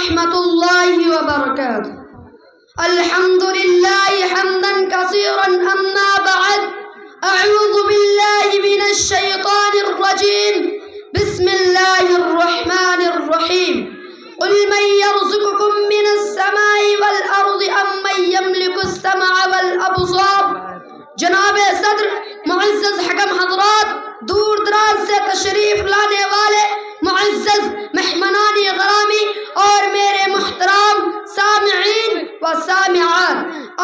ورحمة الله وبركاته. الحمد لله حمدا كثيرا. أما بعد، أعوذ بالله من الشيطان الرجيم. بسم الله الرحمن الرحيم. قل من يرزقكم من السماء والأرض أم من يملك السمع والأبصار. جناب صدر، معزز حکم حضرات، دور دراز سے تشریف لانے والے معزز مہمانان غرامی اور میرے محترم سامعین و سامعات،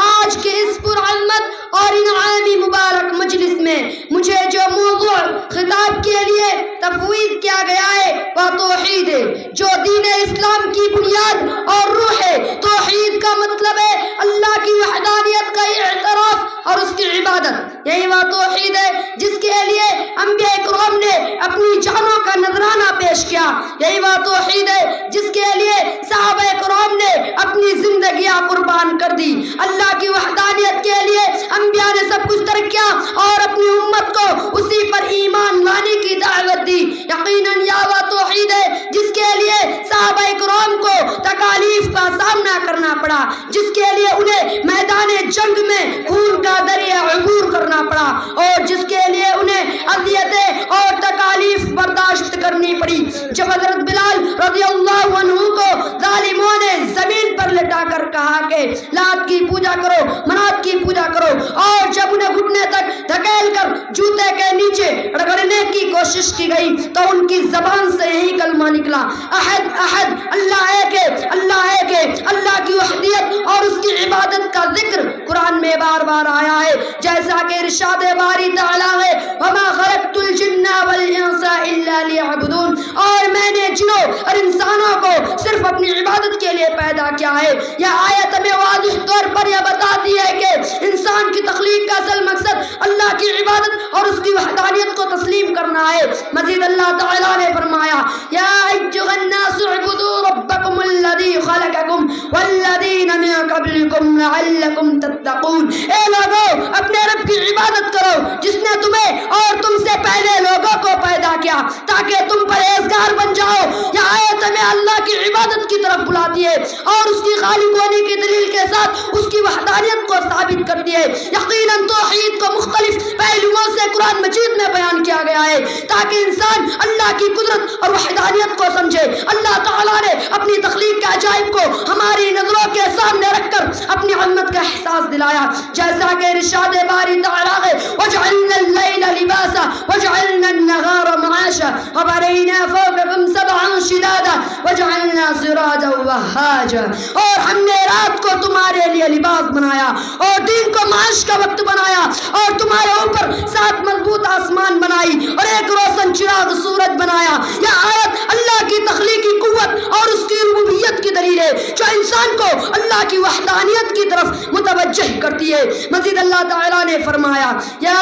آج کے اس پرعظمت اور انعامی مبارک مجلس میں مجھے جو موضوع خطاب کے لیے تفویض کیا گیا ہے وہ توحید ہے، جو دین اسلام کی بنیاد اور روح ہے۔ توحید کا مطلب ہے اللہ کی وحدانیت کا اعتراف اور اس کی عبادت۔ یہی وہ توحید ہے جس کے لیے انبیاء کرام نے اپنی جانوں کا نذرانہ پیش کیا۔ یہی وہ توحید ہے جس کے لیے صحابہ کرام نے اپنی زندگیاں قربان کر دی۔ اللہ کی وحدانیت کے لیے انبیاء نے سب کچھ ترک کیا اور اپنی امت کو اسی پر ایمان لانے کی دعوت دی۔ یقیناً یہ وہ توحید ہے جس کے لیے صحابہ کرام کو تکالیف کا سامنا کرنا پڑا، جس کے لیے انہیں میدان جنگ میں خون کا دریا عبور کرنا پڑا، اور جس کے لیے انہیں اذیتیں اور تکالیف برداشت کرنی پڑی۔ جب حضرت بلال رضی اللہ عنہ کو ظالموں نے زمین پر لٹا کر کہا کہ لات کی پوجا کرو، منات کی پوجا کرو، اور جب انہیں گھٹنے تک دھکیل کر جوتے کے نیچے رگڑنے کی کوشش کی گئی تو ان کی زبان سے یہی کلمہ نکلا، احد احد، اللہ ایک ہے، اللہ ایک ہے۔ اللہ کی وحدیت اور اس کی عبادت کا ذکر قرآن میں بار بار آیا ہے، جیسا کہ ارشاد باری تعالیٰ ہے وَمَا خَلَقْتُ الْجِنَّ وَالْإِنسَ إِلَّا لِيَعْبُدُونَ، اور میں نے جنوں اور انسانوں کو صرف اپنی عبادت کے لیے پیدا کیا ہے۔ یہ آیت ہمیں واضح طور پر یہ بتاتی ہے کہ انسان کی تخلیق کا اصل مقصد اللہ کی عبادت اور اس کی وحدانیت کو تسلیم کرنا ہے۔ مزید اللہ تعالیٰ نے فرمایا یا ایھا الناس اعبدوا ربکم الذی خلقکم والذین من قبلکم لعلکم تتقون، اے لوگو اپنے رب کی عبادت کرو جس نے تمہیں اور تم سے پہلے لوگوں کو پیدا کیا تاکہ تم پرہیزگار بن جاؤ۔ یہ آیت ہمیں اللہ کی عبادت کی طرف بلاتی ہے اور اس کی خالق ہونے کی دلیل کے ساتھ اس کی وحدانیت کو ثابت کرتی ہے۔ یقیناً توحید کو مختلف پہلوؤں سے قرآن مجید میں بیان کیا گیا ہے تاکہ انسان اللہ کی قدرت اور وحدانیت کو سمجھے۔ اللہ تعالیٰ نے اپنی تخلیق کے عجائب کو ہماری نظروں کے سامنے رکھ کر اپنی عظمت کا احساس دلایا، جیسا کہ ارشاد باری تعالیٰ ہے وَجَعَلْنَا اللَّيْلَ لِبَاسًا وَجَعَلْنَا النَّهَارَ مَعَاشًا وَبَنَيْنَا فَوْقَكُمْ سَبْعًا شِدَادًا وَجَعَلْنَا سِرَاجًا وَهَّاجًا، اور ہم نے رات کو تمہارے لیے لباس بنایا اور دن کو معاش کا وقت بنایا، اور تمہارے اوپر 7 مضبوط آسمان بنائی اور ایک روشن چراغ سورج بنایا۔ یہ آیت اللہ کی تخلیقی قوت اور اس کی ربوبیت کی دلیل ہے جو انسان کو اللہ کی وحدانیت کی طرف متوجہ کرتی ہے۔ مزید اللہ تعالیٰ نے فرمایا یا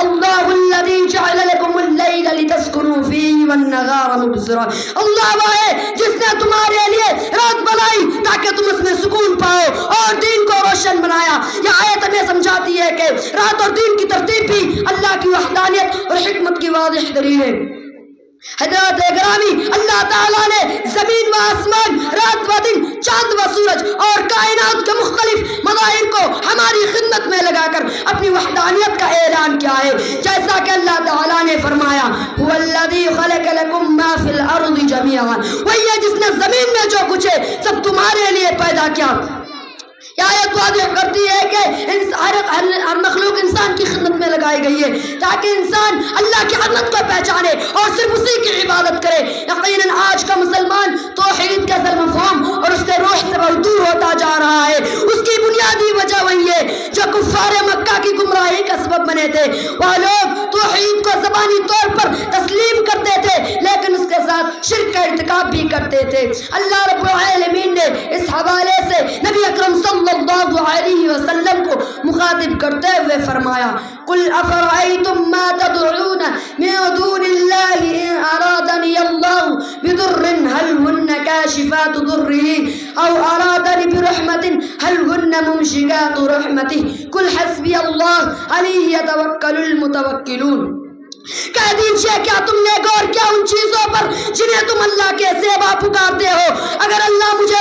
اللہ الذی جعل لکم اللیل لتسکنوا فیہ والنہار مبصرا، اللہ وہ ہے جس نے تمہارے لیے رات بنائی تاکہ تم اس میں سکون پاؤ اور دن کو روشن بنایا۔ یہ آیت ہمیں سمجھاتی ہے کہ رات اور دن کی ترتیب بھی اللہ کی وحدانیت اور حکمت کی واضح دلیل ہے۔ حضرات گرامی، اللہ تعالیٰ نے زمین و آسمان، رات و دن، چاند و سورج اور کائنات کے مختلف مظاہر کو ہماری خدمت میں لگا کر اپنی وحدانیت کا اعلان کیا ہے، جیسا کہ اللہ تعالیٰ نے فرمایا هو الذی خلق لکم ما فی الارض جمیعا، وہی ہے جس نے زمین میں جو کچھ ہے سب تمہارے لیے پیدا کیا۔ یہ آیت واضح کرتی ہے کہ ہر مخلوق انسان کی خدمت میں لگائی گئی ہے تاکہ انسان اللہ کی عظمت کو پہچانے اور صرف اسی کی عبادت کرے۔ یقیناً آج کا مسلمان توحید کے اصل مفہوم اور اس کے روح سے بہت دور ہوتا جا رہا ہے۔ اس کی بنیادی وجہ وہی ہے جو کفار مکہ کی گمراہی کا سبب بنے تھے۔ وہ لوگ توحید کو زبانی طور پر تسلیم کرتے تھے لیکن اس کے ساتھ شرک کا ارتکاب بھی کرتے تھے۔ اللہ رب العالمین نے اس حوالے سے نبی اکرم صلی اللہ علیہ وسلم کو مخاطب کرتے ہوئے فرمایا قل افرأيتم ما تدعون من دون الله ان ارادني الله بضر هل هن كاشفات ضره او ارادني برحمة هل هن ممسكات رحمته قل حسبي الله عليه يتوكل المتوكلون۔ کہہ دیجئے کیا تم نے غور کیا ان چیزوں پر جنہیں تم اللہ کے سوا پکارتے ہو؟ اگر اللہ مجھے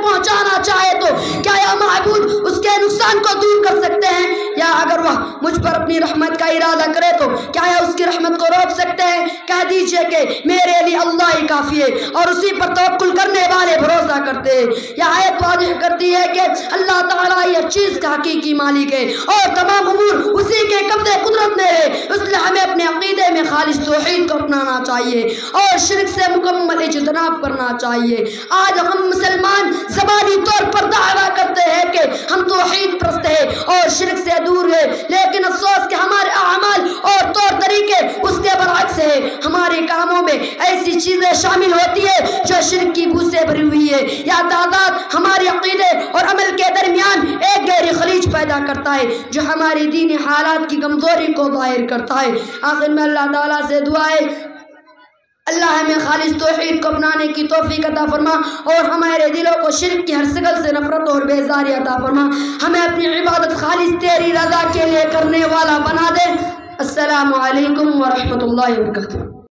پہنچانا چاہے تو کیا یا معبود اس کے نقصان کو دور کر سکتے ہیں؟ یا اگر وہ مجھ پر اپنی رحمت کا ارادہ کرے تو کیا یا اس کی رحمت کو روک سکتے ہیں؟ کہہ دیجئے کہ میرے لیے اللہ ہی کافی ہے اور اسی پر توکل کرنے والے بھروسہ کرتے ہیں۔ یہ آیت واضح کرتی ہے کہ اللہ تعالیٰ ہر چیز کا حقیقی مالک ہے اور تمام امور اسی کے قبضے قدرت میں ہے، اس لیے ہمیں اپنے عقیدے میں خالص توحید کو اپنانا چاہیے اور شرک سے مکمل اجتناب کرنا چاہیے۔ آج ہم مسلمان زبانی طور پر دعویٰ کرتے ہیں کہ ہم توحید پرست ہیں اور شرک سے دور ہیں، لیکن افسوس کہ ہمارے اعمال اور طور طریقے اس کے برعکس ہیں۔ ہمارے کاموں میں ایسی چیزیں شامل ہوتی ہیں جو شرک کی بو سے بھری ہوئی ہے۔ یہ تعداد ہمارے عقیدے اور عمل کے درمیان ایک گہری خلیج پیدا کرتا ہے جو ہماری دینی حالات کی کمزوری کو ظاہر کرتا ہے۔ آخر میں اللہ تعالیٰ سے دعا ہے اللہ ہمیں خالص توحید کو اپنانے کی توفیق عطا فرما اور ہمارے دلوں کو شرک کی ہر شکل سے نفرت اور بیزاری عطا فرما۔ ہمیں اپنی عبادت خالص تیری رضا کے لیے کرنے والا بنا دے۔ السلام علیکم ورحمۃ اللہ وبرکاتہ۔